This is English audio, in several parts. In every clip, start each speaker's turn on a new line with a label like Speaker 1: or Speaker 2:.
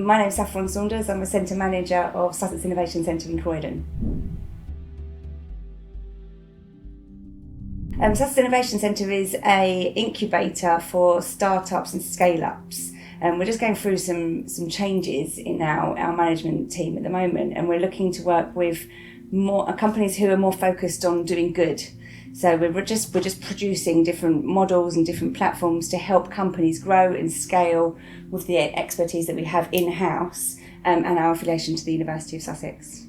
Speaker 1: My name is Saffron Saunders. I'm a Centre Manager of Sussex Innovation Centre in Croydon. Sussex Innovation Centre is an incubator for startups and scale-ups. We're just going through some changes in our management team at the moment, and we're looking to work with more companies who are more focused on doing good. So we're just producing different models and different platforms to help companies grow and scale with the expertise that we have in-house and our affiliation to the University of Sussex.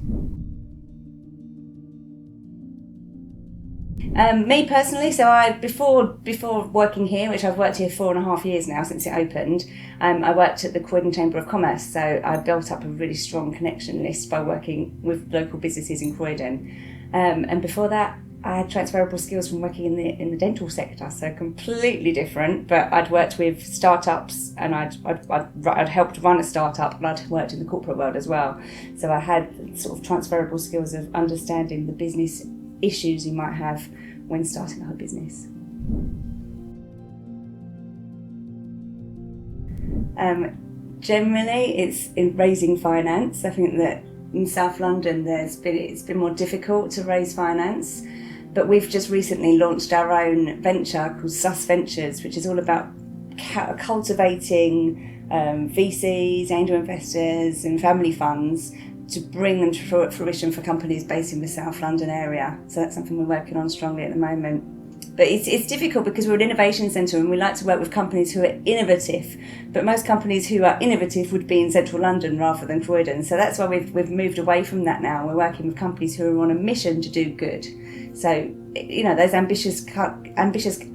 Speaker 1: Me personally, so before working here, which I've worked here 4.5 years now since it opened, I worked at the Croydon Chamber of Commerce, so I built up a really strong connection list by working with local businesses in Croydon. And before that, I had transferable skills from working in the dental sector, so completely different. But I'd worked with startups, and I'd helped run a startup, and I'd worked in the corporate world as well. So I had sort of transferable skills of understanding the business issues you might have when starting a business. Generally, it's in raising finance. I think that in South London, it's been more difficult to raise finance. But we've just recently launched our own venture called Sus Ventures, which is all about cultivating VCs, angel investors and family funds to bring them to fruition for companies based in the South London area. So that's something we're working on strongly at the moment. But it's difficult because we're an innovation centre and we like to work with companies who are innovative. But most companies who are innovative would be in central London rather than Croydon. So that's why we've moved away from that now. We're working with companies who are on a mission to do good. So, those ambitious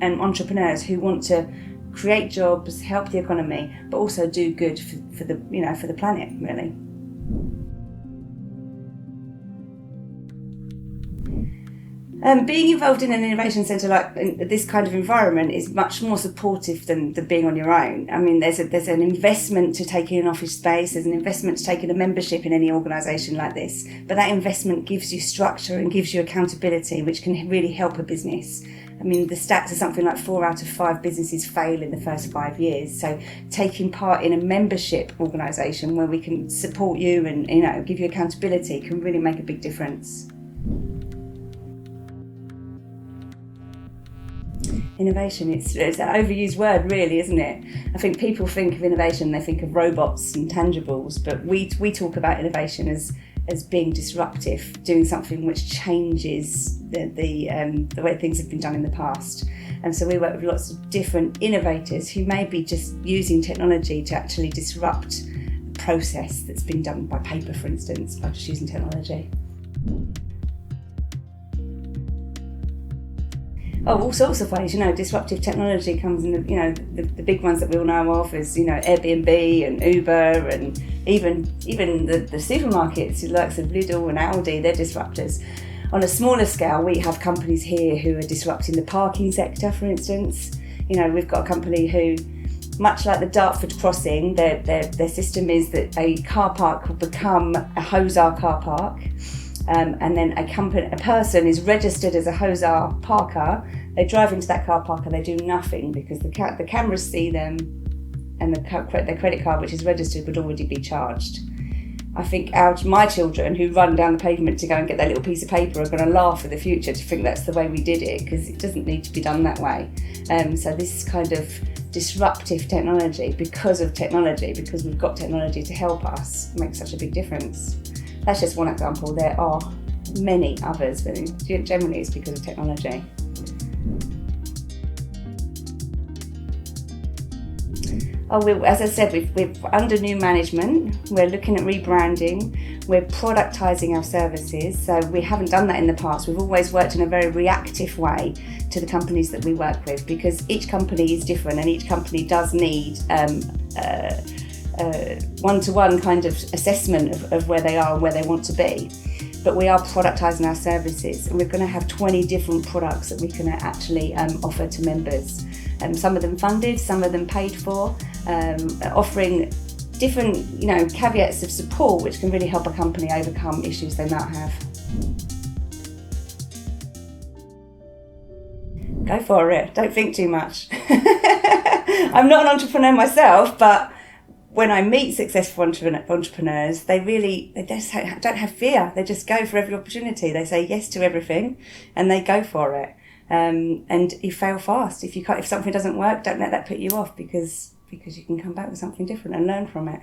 Speaker 1: entrepreneurs who want to create jobs, help the economy, but also do good for the planet, really. Being involved in an innovation centre like this kind of environment is much more supportive than being on your own. I mean, there's an investment to taking an office space, there's an investment to taking a membership in any organisation like this, but that investment gives you structure and gives you accountability, which can really help a business. I mean, the stats are something like 4 out of 5 businesses fail in the first 5 years. So taking part in a membership organisation where we can support you and give you accountability can really make a big difference. Innovation, it's an overused word really, isn't it? I think people think of innovation, they think of robots and tangibles, but we talk about innovation as being disruptive, doing something which changes the way things have been done in the past. And so we work with lots of different innovators who may be just using technology to actually disrupt a process that's been done by paper, for instance, by just using technology. All sorts of ways, disruptive technology comes in the big ones that we all know of is, Airbnb and Uber and even the supermarkets, the likes of Lidl and Aldi, they're disruptors. On a smaller scale, we have companies here who are disrupting the parking sector, for instance. We've got a company who, much like the Dartford crossing, their system is that a car park will become a Hosar car park. And then a person is registered as a Hosar parker. They drive into that car park and they do nothing because the cameras see them, and their credit card, which is registered, would already be charged. I think my children who run down the pavement to go and get that little piece of paper are going to laugh in the future to think that's the way we did it, because it doesn't need to be done that way. So this kind of disruptive technology, because we've got technology to help us, makes such a big difference. That's just one example. There are many others, but generally it's because of technology. As I said, we're under new management. We're looking at rebranding. We're productising our services. So we haven't done that in the past. We've always worked in a very reactive way to the companies that we work with, because each company is different and each company does need one-to-one kind of assessment of where they are and where they want to be. But we are productising our services, and we're going to have 20 different products that we can actually offer to members. Some of them funded, some of them paid for, offering different caveats of support which can really help a company overcome issues they might have. Go for it, don't think too much. I'm not an entrepreneur myself, but when I meet successful entrepreneurs, they just don't have fear. They just go for every opportunity. They say yes to everything, and they go for it. And you fail fast. If something doesn't work, don't let that put you off, because you can come back with something different and learn from it.